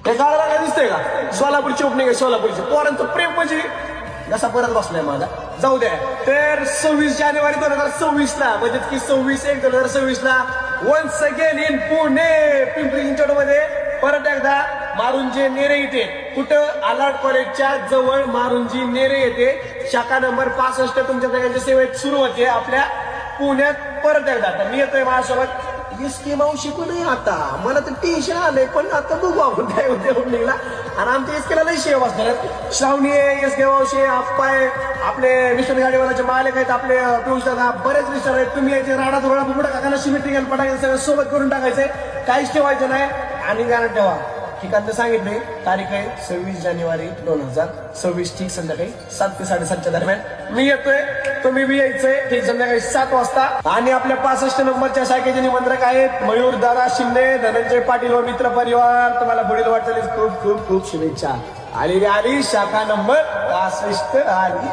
हे गाळाला काय दिसतंय का? सोलापूरची ओपनिंग आहे, सोलापूरची. पोरांचं प्रेम म्हणजे जसा परत बसलाय माझा. जाऊ द्या. तर 26 जानेवारी 2026 म्हणजे की 26/1/2026 once again in Pune Pimpri चिंचवडमध्ये परत एकदा मारुंजी नेरे येथे. कुठं? आलाड कॉलेजच्या जवळ मारुंजी नेरे येथे शाखा नंबर 65 तुमच्या सगळ्यांच्या सेवेत सुरू होते आपल्या पुण्यात परत एकदा. तर मी येतोय माझ्यासोबत इसकी मावशी पण आहे. आता मला तर टेन्शन आलंय, पण आता बघू आपण काय होते ओपनिंगला. आणि आमच्या इसकेला लई शेव असणार. श्रावणी आहे, इसके मावशी, आप्पा आहे, आपले मिस्टर गाडीवाल्याचे मालक आहेत, आपले पियुष दादा, बरेच मिस्टर आहेत. तुम्ही यायचे राडा धोरणा बुकडा काकांना सिमेंटिंग पटायचं सगळं सोबत करून टाकायचंय. काहीच ठेवायचं नाही. आणि गाणं ठेवा. ठिकाण सांगितले. तारीख आहे 26 जानेवारी 2026 ठीक संध्याकाळी 7 ते 7:30च्या दरम्यान मी येतोय. तुम्ही बी यायचंय ठीक संध्याकाळी 7 वाजता. आणि आपल्या 65 नंबरच्या शाखेचे निमंत्रक आहेत मयूर दादा शिंदे, धनंजय पाटील व मित्र परिवार. तुम्हाला पुढील वाटचालीस खूप खूप खूप शुभेच्छा. आली रे आली शाखा नंबर 65 आली.